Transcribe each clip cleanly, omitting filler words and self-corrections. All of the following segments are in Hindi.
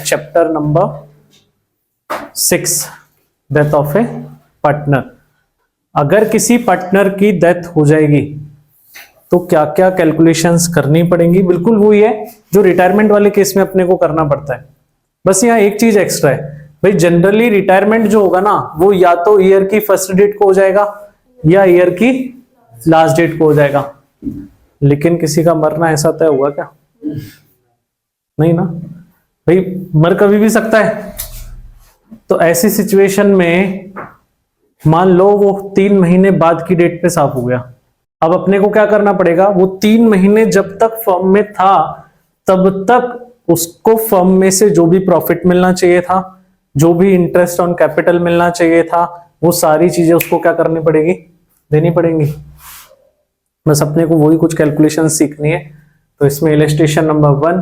Chapter number 6, death of A partner. अगर किसी पार्टनर की डेथ हो जाएगी तो क्या क्या कैलकुलेशंस करनी पड़ेंगी, बिल्कुल वही है जो रिटायरमेंट वाले केस में अपने को करना पड़ता है। बस यहाँ एक चीज एक्स्ट्रा है भाई, जनरली रिटायरमेंट जो होगा ना वो या तो ईयर की फर्स्ट डेट को हो जाएगा या ईयर की लास्ट डेट को हो जाएगा, लेकिन किसी का मरना ऐसा तय हुआ क्या? नहीं ना भाई, मर कभी भी सकता है। तो ऐसी सिचुएशन में मान लो वो 3 महीने बाद की डेट पे साफ हो गया, अब अपने को क्या करना पड़ेगा, वो 3 महीने जब तक फर्म में था तब तक उसको फर्म में से जो भी प्रॉफिट मिलना चाहिए था, जो भी इंटरेस्ट ऑन कैपिटल मिलना चाहिए था, वो सारी चीजें उसको क्या करनी पड़ेगी, देनी पड़ेंगी। बस अपने को वही कुछ कैलकुलेशन सीखनी है। तो इसमें इलस्ट्रेशन नंबर 1,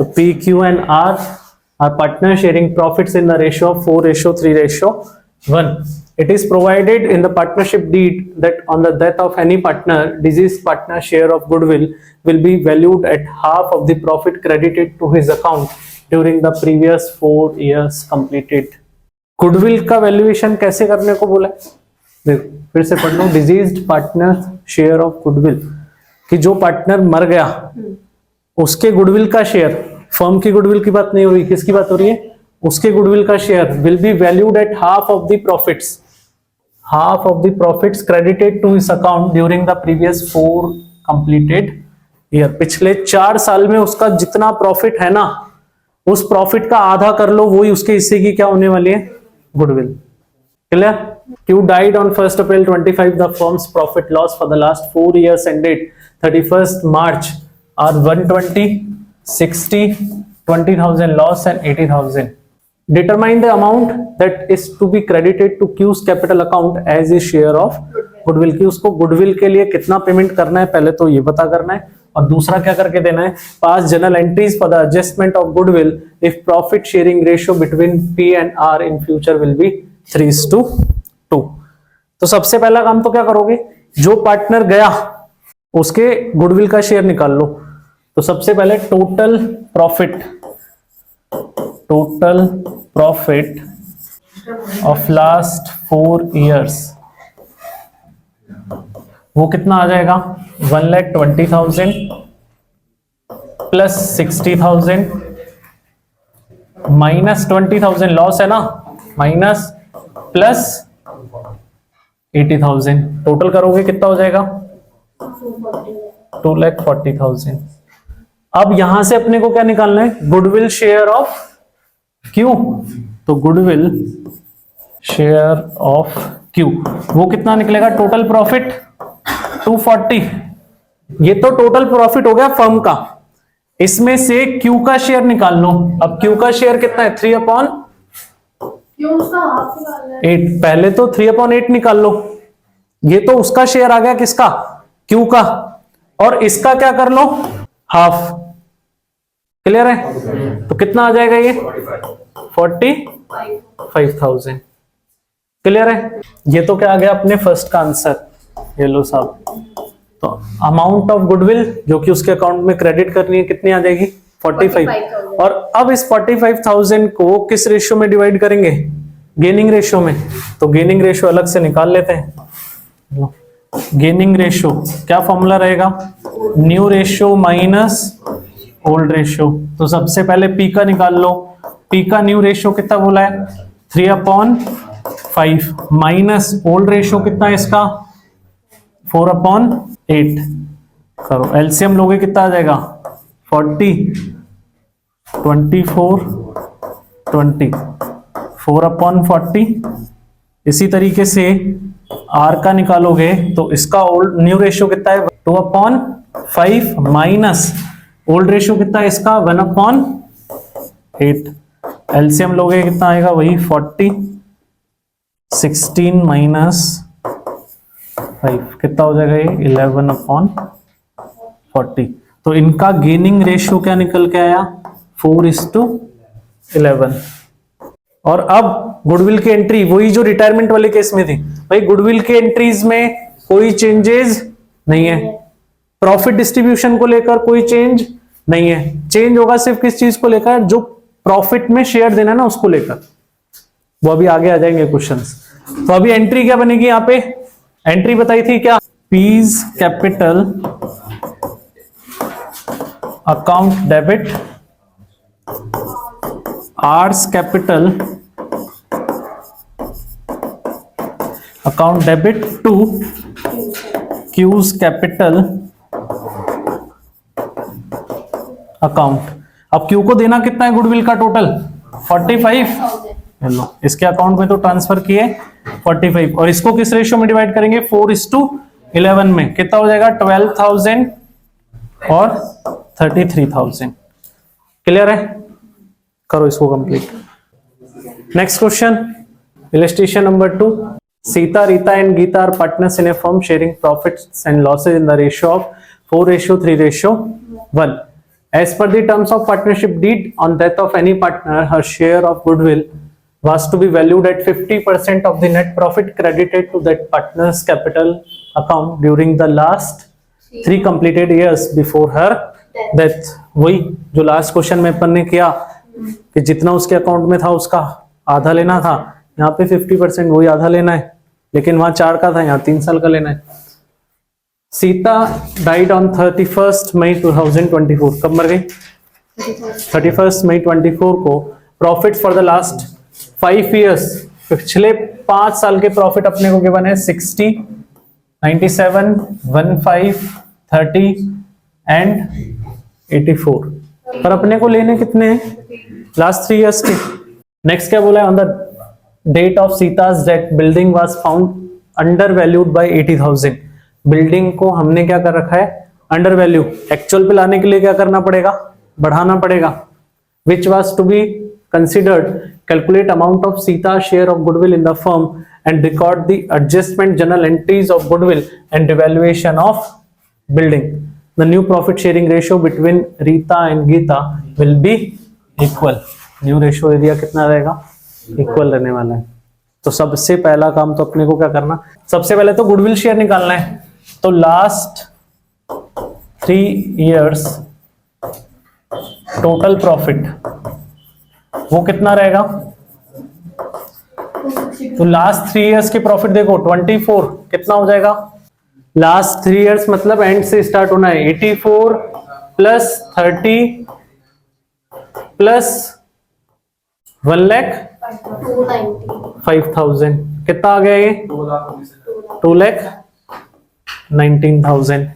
तो P, Q and R are partner sharing profits in the ratio of 4:3:1. It is provided in the partnership deed that on the death of any partner, deceased partner share of goodwill will be valued at half of the profit credited to his account during the previous 4 years completed. Goodwill का वैल्यूएशन कैसे करने को बोला है, देखो फिर से पढ़ लो। Deceased partner share of goodwill, कि जो पार्टनर मर गया उसके गुडविल का शेयर, फर्म की गुडविल की बात नहीं हो रही, किसकी बात हो रही है, उसके गुडविल का share will be valued at half of the profits credited to his account during the previous 4 completed year. पिछले 4 साल में उसका जितना प्रॉफिट है ना, उस प्रॉफिट का आधा कर लो, वही उसके हिस्से की क्या होने वाली है, goodwill. Clear? Q died on 1st April 25. The firm's profit loss for the last 4 years ended 31st March are 120, 60, 20,000 loss and 80,000. Determine the amount that is to be credited to Q's capital account as his share of goodwill. कि उसको गुडविल के लिए कितना पेमेंट करना है, पहले तो ये पता करना है, और दूसरा क्या करके देना है, pass journal entries for the adjustment of goodwill if profit sharing ratio between P and R in future will be 3:2। तो सबसे पहला काम तो क्या करोगे, जो पार्टनर गया उसके गुडविल का शेयर निकाल लो। तो सबसे पहले total profit of last 4 years, वो कितना आ जाएगा, 1,20,000 प्लस 60,000 माइनस 20,000 लॉस है ना, माइनस प्लस 80,000, टोटल करोगे कितना हो जाएगा, 2,40,000। अब यहां से अपने को क्या निकालना है, गुडविल शेयर ऑफ क्यू। तो गुडविल शेयर ऑफ क्यू वो कितना निकलेगा, टोटल प्रॉफिट 240। ये तो टोटल प्रॉफिट हो गया फर्म का, इसमें से क्यू का शेयर निकाल लो। अब क्यू का शेयर कितना है, 3/8। पहले तो 3/8 निकाल लो, ये तो उसका शेयर आ गया, किसका, क्यू का, और इसका क्या कर लो, हाफ। क्लियर है? तो कितना आ जाएगा ये, 45,000। क्लियर है? ये तो क्या आ गया अपने फर्स्ट का आंसर, ये लो साहब। तो अमाउंट ऑफ गुडविल जो कि उसके अकाउंट में क्रेडिट करनी है कितनी आ जाएगी, 45। और अब इस 45,000 को किस रेशियो में डिवाइड करेंगे, गेनिंग रेशियो में। तो गेनिंग रेशियो अलग से निकाल लेते हैं। गेनिंग रेशियो क्या फॉर्मूला रहेगा, new ratio minus old ratio. तो सबसे पहले पी का निकाल लो, पी का न्यू रेशियो कितना बोला है, 3/5 माइनस ओल्ड रेशियो कितना है इसका, 4/8। करो एलसीएम लोगे कितना आ जाएगा, 40, 24, 20, 4/40। इसी तरीके से आर का निकालोगे तो इसका ओल्ड न्यू रेशियो कितना है, 2/5 माइनस ओल्ड रेशियो कितना है इसका, 1/8। एलसीएम लोगे कितना आएगा, वही 40, 16 माइनस 5 कितना हो जाएगा, ये 11/40। तो इनका गेनिंग रेशियो क्या निकल के आया, 4:11। और अब गुडविल की एंट्री वही जो रिटायरमेंट वाले केस में थी भाई, गुडविल के एंट्रीज में कोई चेंजेस नहीं है, प्रॉफिट डिस्ट्रीब्यूशन को लेकर कोई चेंज नहीं है। चेंज होगा सिर्फ किस चीज को लेकर, जो प्रॉफिट में शेयर देना ना उसको लेकर, वो अभी आगे आ जाएंगे क्वेश्चंस। तो अभी एंट्री क्या बनेगी यहाँ पे, एंट्री बताई थी क्या, P's capital account debit, R's capital account debit to Q's capital account. अब क्यू को देना कितना है गुडविल का टोटल 45, लो इसके अकाउंट में तो ट्रांसफर किए 45, और इसको किस रेशियो में डिवाइड करेंगे 4:11 में, कितना हो जाएगा 12,000 और 33,000। क्लियर है, करो इसको complete. Next question, illustration number 2, Sita, Rita and Gita are partners in a firm sharing profits and losses in the ratio of 4:3:1। As per the terms of partnership deed, on death of any partner, her share of goodwill was to be valued at 50% of the net profit credited to that partner's capital account during the last 3 completed years before her death। वही जो लास्ट क्वेश्चन में अपन ने किया कि जितना उसके अकाउंट में था उसका आधा लेना था, यहाँ पे 50% वही आधा लेना है, लेकिन वहां 4 का था, यहाँ 3 साल का लेना है। सीता डाइड ऑन 31 मई 2024, कब मर गई 31 मई 24 को। Profit for the last 5 years, पिछले 5 साल के प्रॉफिट अपने को गिवन है 60, 97, 15, 30 एंड 84, पर अपने को लेने कितने हैं लास्ट 3 years के। नेक्स्ट क्या बोला है, on the date of Sita's death building was found under valued by 80,000। Building को हमने क्या कर रखा है अंडर वैल्यू, एक्चुअल पे लाने के लिए क्या करना पड़ेगा, बढ़ाना पड़ेगा। Which was to be considered, calculate amount of Sita share of goodwill in the firm and record the adjustment journal entries of goodwill and devaluation of building. The new profit sharing ratio between Rita and Gita will be equal. New ratio area कितना रहेगा, इक्वल रहने वाला है। तो सबसे पहला काम तो अपने को क्या करना, सबसे पहले तो गुडविल शेयर निकालना है। तो लास्ट 3 years टोटल प्रॉफिट वो कितना रहेगा, तो लास्ट 3 years के प्रॉफिट देखो 24, कितना हो जाएगा लास्ट 3 years मतलब एंड से स्टार्ट होना है, 84 प्लस 30 प्लस 1,05,000, कितना आ गया ये 2,19,000।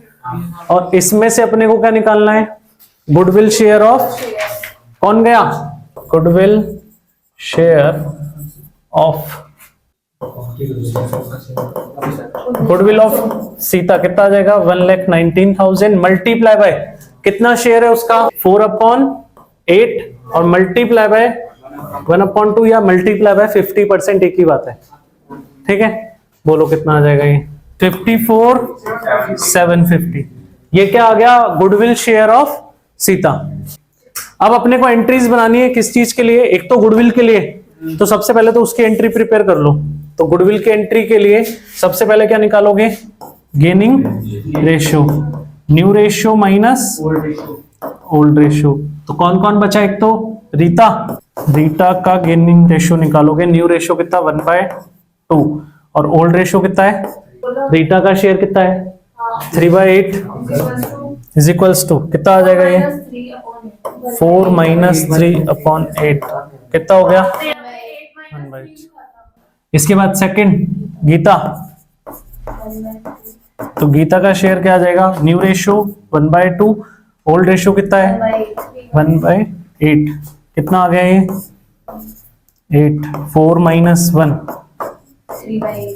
और इसमें से अपने को क्या निकालना है, गुडविल शेयर ऑफ, कौन गया, goodwill share of, goodwill of Sita कितना आ जाएगा 1,19,000 मल्टीप्लाई बाय कितना शेयर है उसका 4/8 और मल्टीप्लाई बाय 1/2 या मल्टीप्लाई बाय 50%, एक ही बात है। ठीक है, बोलो कितना आ जाएगा ये 54,750। ये क्या आ गया, गुडविल शेयर ऑफ सीता। अब अपने को एंट्रीज बनानी है किस चीज के लिए, एक तो गुडविल के लिए, तो सबसे पहले तो उसकी एंट्री प्रिपेयर कर लो। तो गुडविल की एंट्री के लिए सबसे पहले क्या निकालोगे, gaining ratio, new ratio minus old ratio. तो कौन कौन बचा, एक तो रीता, रीता का गेनिंग रेशियो निकालोगे, न्यू रेशियो कितना 1/2 और ओल्ड रेशियो कितना है, रीटा का शेयर कितना है 3/8 इज इक्वल्स टू कितना आ जाएगा ये 4 - 3/8, कितना हो गया 1/8। इसके बाद सेकंड गीता, तो गीता का शेयर क्या आ जाएगा, न्यू रेशियो 1/2, ओल्ड रेशियो कितना है 1/8, कितना आ गया ये 8, 4 - 1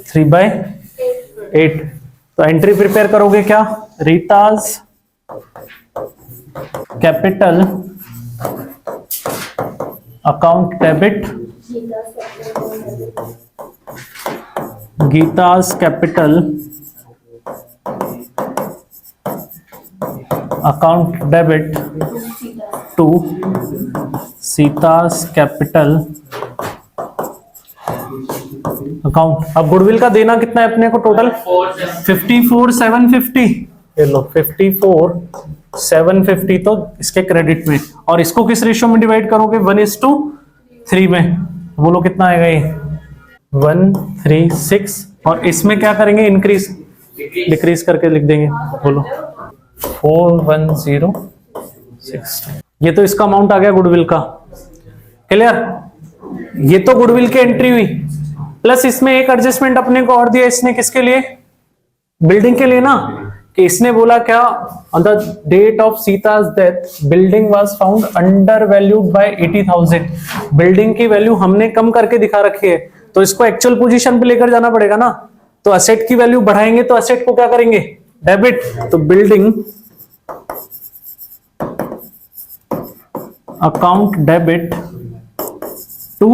3/8। तो एंट्री प्रिपेयर करोगे क्या, Rita's capital account debit, Gita's capital account debit to Sita's capital account. अब गुडविल का देना कितना है अपने को टोटल 54,750, ये लो 54,750 750 तो इसके क्रेडिट में, और इसको किस रेशियो में डिवाइड करोगे? 1:3 में। बोलो कितना आएगा ये? 136। और इसमें क्या करेंगे? इंक्रीज डिक्रीज करके लिख देंगे। बोलो 41060। ये तो इसका अमाउंट आ गया गुडविल का। क्लियर? ये तो गुडविल की एंट्री हुई, प्लस इसमें एक एडजस्टमेंट अपने को और दिया इसने, किसके लिए? बिल्डिंग के लिए ना, कि इसने बोला क्या? On the date of Sita's death building was found under valued by 80,000। Building की वैल्यू हमने कम करके दिखा रखी है, तो इसको एक्चुअल पोजीशन पे लेकर जाना पड़ेगा ना। तो असेट की वैल्यू बढ़ाएंगे तो असेट को क्या करेंगे? डेबिट। तो building account debit to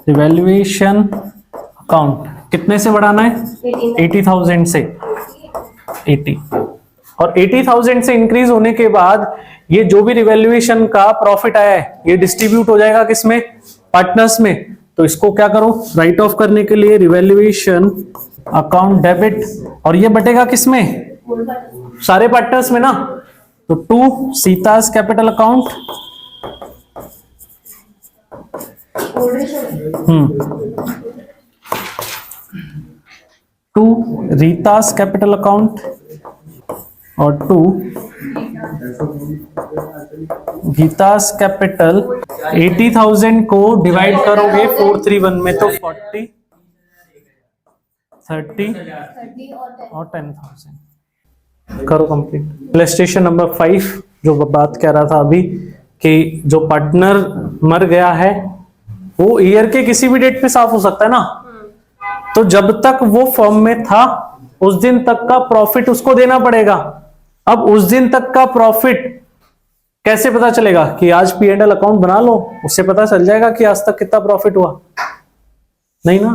revaluation account. कितने से बढ़ाना है? 80,000 से। 80 और 80,000 से इंक्रीज होने के बाद ये जो भी रिवैल्यूएशन का प्रॉफिट आया है ये डिस्ट्रीब्यूट हो जाएगा किसमें? पार्टनर्स में। तो इसको क्या करो? राइट ऑफ करने के लिए रिवैल्यूएशन अकाउंट डेबिट, और ये बटेगा किसमें? सारे पार्टनर्स में ना। तो to Sita's capital account, to Rita's capital account, और टू गीता's कैपिटल। 80,000 को डिवाइड करोगे 431 में तो 40, 30 और 10,000। करो कंप्लीट। इलस्ट्रेशन नंबर 5 जो बात कह रहा था अभी, कि जो पार्टनर मर गया है वो ईयर के किसी भी डेट पे साफ हो सकता है ना। तो जब तक वो फर्म में था उस दिन तक का प्रॉफिट उसको देना पड़ेगा। अब उस दिन तक का प्रॉफिट कैसे पता चलेगा? कि आज P&L अकाउंट बना लो, उससे पता चल जाएगा कि आज तक कितना प्रॉफिट हुआ। नहीं ना,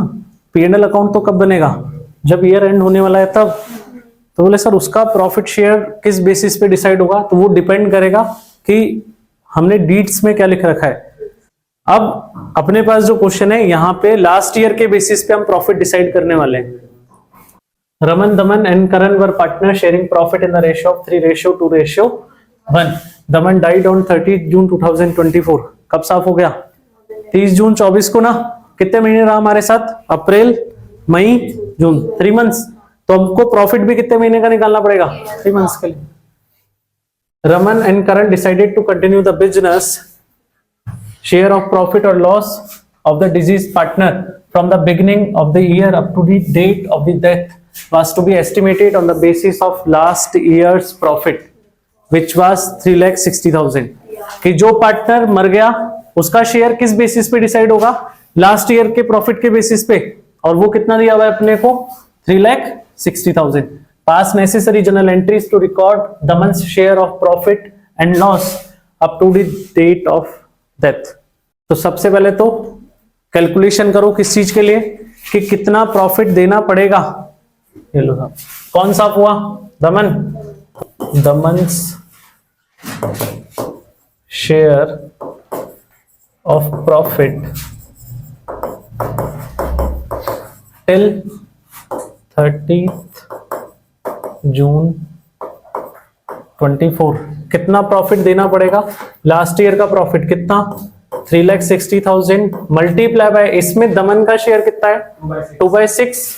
P&L अकाउंट तो कब बनेगा? जब ईयर एंड होने वाला है तब। तो बोले सर उसका प्रॉफिट शेयर किस बेसिस पे डिसाइड होगा? तो वो डिपेंड करेगा कि हमने डीड्स में क्या लिख रखा है। अब अपने पास जो क्वेश्चन है यहाँ पे लास्ट ईयर के बेसिस पे हम प्रॉफिट डिसाइड करने वाले हैं। रमन, दमन and Karan were partner sharing profit in the ratio of 3:2:1। Daman died on 30 जून 2024। कब साफ हो गया? 30 जून 24 को ना। कितने महीने रहा हमारे साथ? अप्रैल, मई, जून, 3 मंथ्स। तो हमको प्रॉफिट भी कितने महीने का निकालना पड़ेगा? 3 मंथ्स के लिए। Raman and Karan decided to continue the business share of profit or loss of the deceased partner from the beginning of the year up to the date of the death was to be estimated on the basis of last year's profit which was 3,60,000। कि जो पार्टनर मर गया उसका शेयर किस बेसिस पे डिसाइड होगा? लास्ट ईयर के प्रॉफिट के बेसिस पे। और वो कितना दिया हुआ है अपने को? 3,60,000। Pass necessary journal entries to record Daman's share of profit and loss up to the date of death. तो सबसे पहले तो कैलकुलेशन करो किस चीज के लिए? कि कितना प्रॉफिट देना पड़ेगा। ये लो साहब, कौन सा हुआ? दमन, दमन्स शेयर ऑफ प्रॉफिट टिल 30 जून 24। कितना प्रॉफिट देना पड़ेगा? लास्ट ईयर का प्रॉफिट कितना? 3,60,000 मल्टीप्लाई बाय, इसमें दमन का शेयर कितना है? 2/6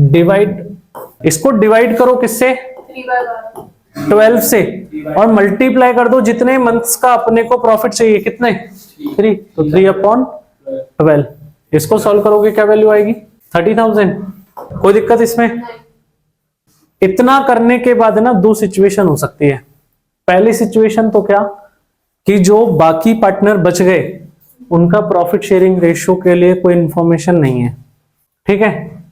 डिवाइड, इसको डिवाइड करो किससे? 12 से, और मल्टीप्लाई कर दो जितने मंथ्स का अपने को प्रॉफिट चाहिए। कितने? 3। तो 3/12। इसको सॉल्व करोगे क्या वैल्यू आएगी? 30,000। कोई दिक्कत इसमें? इतना करने के बाद ना दो सिचुएशन हो सकती है। पहली सिचुएशन तो क्या, कि जो बाकी पार्टनर बच गए उनका प्रॉफिट शेयरिंग रेशियो के लिए कोई इंफॉर्मेशन नहीं है, ठीक है।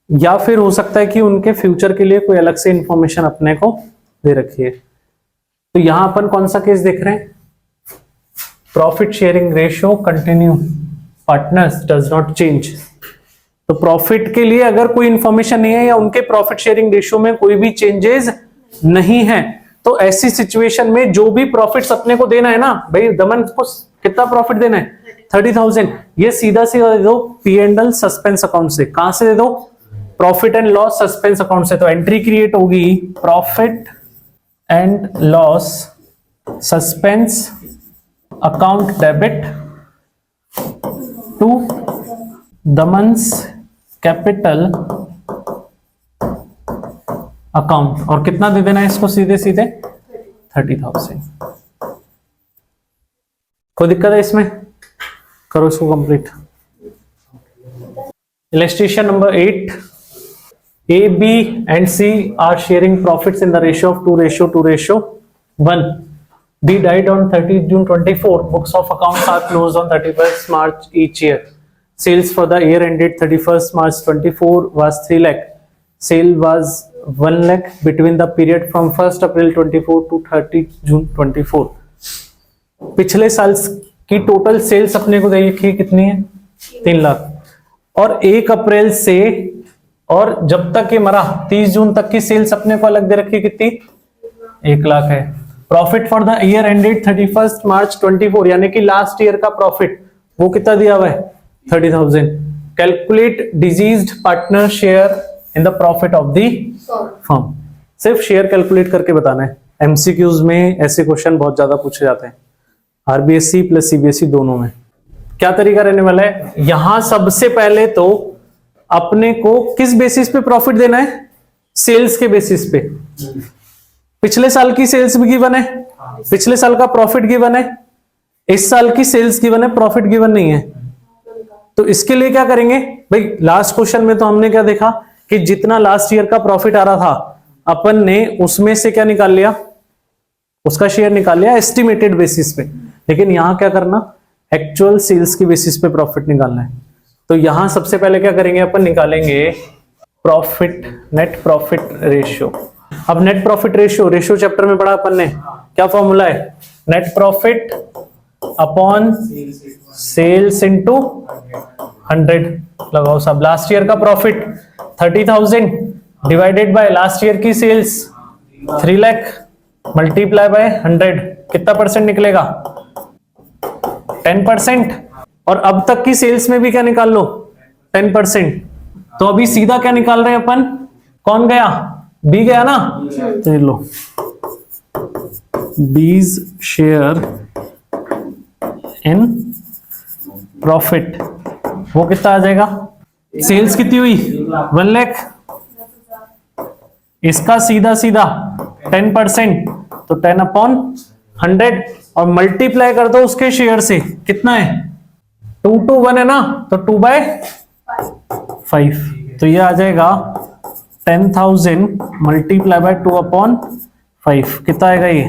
या फिर हो सकता है कि उनके फ्यूचर के लिए कोई अलग से इंफॉर्मेशन अपने को दे रखी है। तो यहां अपन कौन सा केस देख रहे हैं? Profit sharing ratio continue, partners does not change. तो प्रॉफिट के लिए अगर कोई इंफॉर्मेशन नहीं है या उनके प्रॉफिट शेयरिंग रेशियो में कोई भी चेंजेस नहीं है, तो ऐसी सिचुएशन में जो भी प्रॉफिट्स अपने को देना है ना, भाई दमन को कितना प्रॉफिट देना है? 30,000। ये सीधा सीधा दे दो P&L सस्पेंस अकाउंट से। कहां से दे दो? Profit and loss suspense account से, तो एंट्री क्रिएट होगी profit and loss suspense account debit to Daman's capital account. और कितना दे देना है इसको सीधे सीधे 30,000। कोई दिक्कत है इसमें? करो इसको complete. Illustration number 8, A, B and C are sharing profits in the ratio of 2:1. B died on 30th June 24. Books of accounts are closed on 31st March each year. Sales for the year ended 31st March 24 was 3 lakh. Sale was 1 lakh between the period from 1st April 24 to 30th June 24. पिछले साल की टोटल सेल्स अपने को देखिए कितनी है 3 लाख, और 1 अप्रैल से और जब तक ये मरा 30 जून तक की सेल्स अपने को अलग दे रखी कितनी 1 लाख है। Profit for the year ended 31st मार्च 24 यानी कि लास्ट ईयर का प्रॉफिट वो कितना दिया हुआ है 30,000। Calculate diseased partner share in the profit of the firm. सिर्फ शेयर कैलकुलेट करके बताना है। एमसीक्यूज में ऐसे क्वेश्चन बहुत ज्यादा पूछे जाते हैं, आरबीएससी प्लस सीबीएसई दोनों में। क्या तरीका रहने वाला है, यहां सबसे पहले तो अपने को किस बेसिस पे प्रॉफिट देना है, सेल्स के बेसिस पे। पिछले साल की सेल्स भी गिवन है, पिछले साल का प्रॉफिट गिवन है, इस साल की सेल्स गिवन है, प्रॉफिट गिवन नहीं है। तो इसके लिए क्या करेंगे भाई, लास्ट क्वेश्चन में तो हमने क्या देखा कि जितना लास्ट ईयर का प्रॉफिट आ रहा था अपन ने उसमें से क्या निकाल लिया, उसका शेयर निकाल लिया एस्टिमेटेड बेसिस पे। लेकिन यहां क्या करना, एक्चुअल सेल्स की बेसिस पे प्रॉफिट निकालना है। तो यहां सबसे पहले क्या करेंगे, अपन निकालेंगे प्रॉफिट, नेट प्रॉफिट रेशियो। अब नेट प्रॉफिट रेशियो चैप्टर में पढ़ा अपन ने, क्या फॉर्मूला है, net profit upon sales into 100 लगाओ सब। लास्ट ईयर का profit 30,000 divided by last year की सेल्स 3 लाख मल्टीप्लाई बाय 100, कितना परसेंट निकलेगा 10%। और अब तक की सेल्स में भी क्या निकाल लो 10%। तो अभी सीधा क्या निकाल रहे हैं अपन, कौन गया, बी गया ना, तो लो बीज शेयर इन प्रॉफिट, वो कितना आ जाएगा, सेल्स कितनी हुई 1 लाख, इसका सीधा सीधा 10%, तो 10/100 और मल्टीप्लाई कर दो उसके शेयर से, कितना है 2 to 1 है ना, तो 2/5, तो ये आ जाएगा 10,000 मल्टीप्लाई बाय 2/5, कितना आएगा ये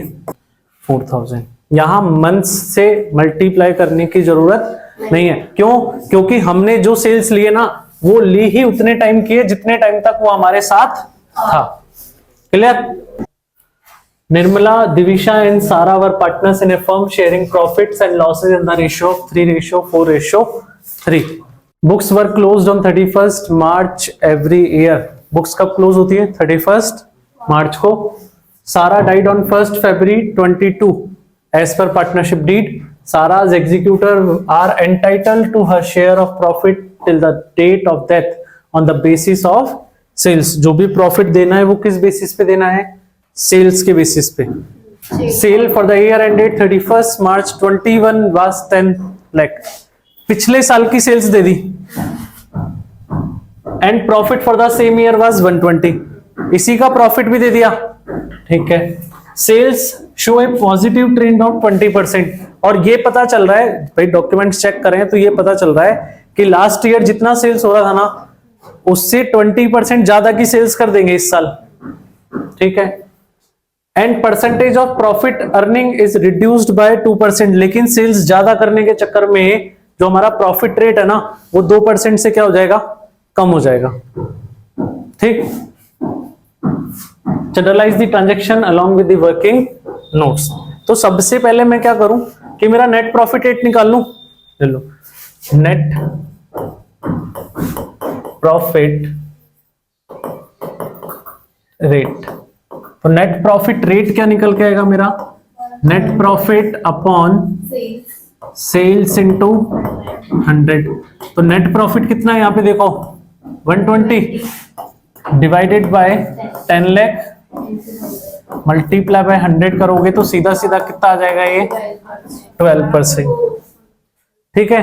4,000। यहां मंथ्स से मल्टीप्लाई करने की जरूरत नहीं है, क्यों, क्योंकि हमने जो सेल्स लिए ना वो ली ही उतने टाइम की है जितने टाइम तक वो हमारे साथ था। Clear. Nirmala, Divisha and Sara were partners in a firm sharing profits and losses in the ratio of 3:4:3. Books were closed on 31st March every year. Books कब close होती है 31st मार्च को। Sara died on 1st February 22. As per partnership deed, Sara's executor are entitled to her share of profit till the date of death on the basis of sales. जो भी profit देना है वो किस basis पे देना है, सेल्स के बेसिस पे। Sale for the year ended 31st March 21 was 10 lakh, पिछले साल की सेल्स दे दी। And profit for the same year was 120, इसी का प्रॉफिट भी दे दिया, ठीक है। Sales show a positive trend of 20%, और ये पता चल रहा है भाई, डॉक्यूमेंट्स चेक करें तो ये पता चल रहा है कि लास्ट ईयर जितना सेल्स हो रहा था ना उससे 20% ज्यादा की सेल्स कर देंगे इस साल, ठीक है। And percentage of profit earning is reduced by 2%, लेकिन सेल्स ज्यादा करने के चक्कर में जो हमारा प्रॉफिट रेट है ना वो 2% से क्या हो जाएगा, कम हो जाएगा, ठीक। Generalize the transaction along with the working notes. तो सबसे पहले मैं क्या करूं कि मेरा नेट प्रॉफिट रेट निकाल लूं, ले लो नेट प्रॉफिट रेट। तो नेट प्रॉफिट रेट क्या निकल के आएगा मेरा, net profit upon sales into 100। तो नेट प्रॉफिट कितना है यहाँ पे देखो 120 divided by 10 lakh multiply by 100 करोगे तो सीधा सीधा कितना आ जाएगा ये 12%। ठीक है,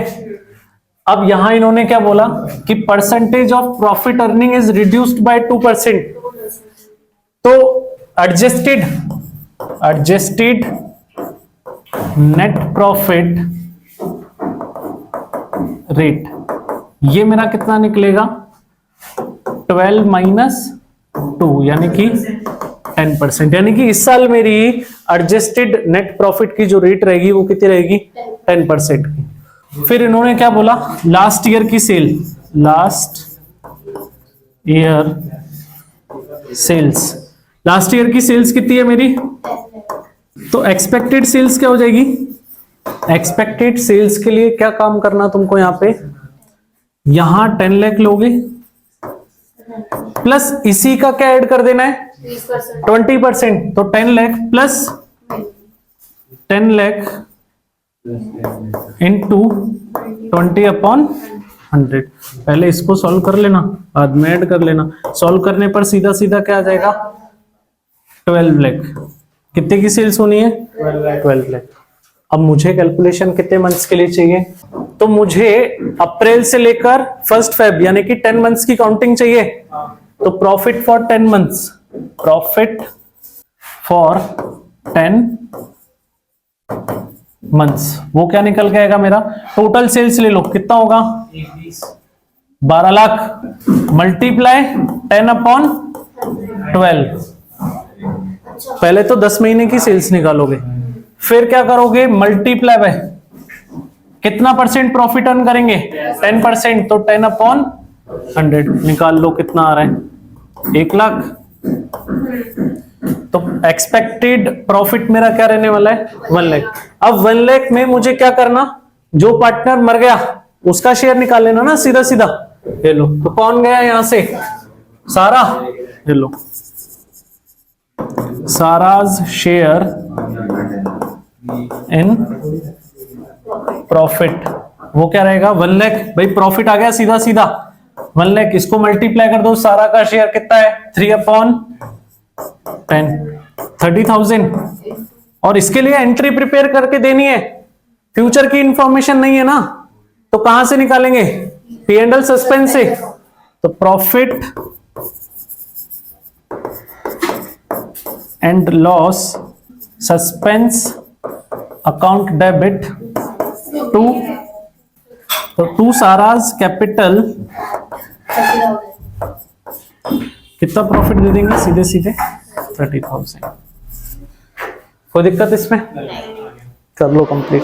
अब यहां इन्होंने क्या बोला कि percentage of profit earning is reduced by 2%। तो एडजस्टेड नेट प्रॉफिट रेट ये मेरा कितना निकलेगा 12 माइनस 2 यानी कि 10%। यानी कि इस साल मेरी एडजस्टेड नेट प्रॉफिट की जो रेट रहेगी वो कितनी रहेगी 10% की। फिर इन्होंने क्या बोला लास्ट ईयर की सेल, लास्ट ईयर की सेल्स कितनी है मेरी, तो एक्सपेक्टेड सेल्स क्या हो जाएगी, एक्सपेक्टेड सेल्स के लिए क्या काम करना तुमको, यहां पे यहां 10 लाख लोगे प्लस इसी का क्या ऐड कर देना है 20%, तो 10 लाख प्लस 10 लाख इंटू 20/100। पहले इसको सॉल्व कर लेना, बाद में ऐड कर लेना। सॉल्व करने पर सीधा सीधा क्या आ जाएगा 12 लाख। कितने की सेल्स होनी है 12 लाख। अब मुझे कैलकुलेशन कितने मंथ्स के लिए चाहिए, तो मुझे अप्रैल से लेकर 1 फेब यानी कि 10 मंथ्स की काउंटिंग चाहिए। तो profit for 10 months, profit for 10 months वो क्या निकल के आएगा मेरा, टोटल सेल्स ले लो कितना होगा 12 लाख मल्टीप्लाई 10/12। पहले तो 10 महीने की सेल्स निकालोगे, फिर क्या करोगे मल्टीप्लाई बाय कितना परसेंट प्रॉफिट अर्न करेंगे 10%, तो 10/100 निकाल लो कितना आ रहा है 1 लाख। तो एक्सपेक्टेड प्रॉफिट मेरा क्या रहने वाला है 1 लाख। अब 1 लाख में मुझे क्या करना, जो पार्टनर मर गया उसका शेयर निकाल लेना ना सीधा सीधा। ये लो, तो कौन गया यहां से सारा, ये लो साराज शेयर इन प्रॉफिट वो क्या रहेगा 1 लाख। भाई प्रॉफिट आ गया सीधा सीधा 1 लाख, इसको मल्टीप्लाई कर दो, सारा का शेयर कितना है 3/10 30,000। और इसके लिए एंट्री प्रिपेयर करके देनी है, फ्यूचर की इंफॉर्मेशन नहीं है ना, तो कहां से निकालेंगे P&L सस्पेंस से। तो profit and loss suspense account debit to, तो टू साराज कैपिटल कितना प्रॉफिट दे देंगे सीधे सीधे 30,000। कोई दिक्कत इसमें, कर लो कंप्लीट।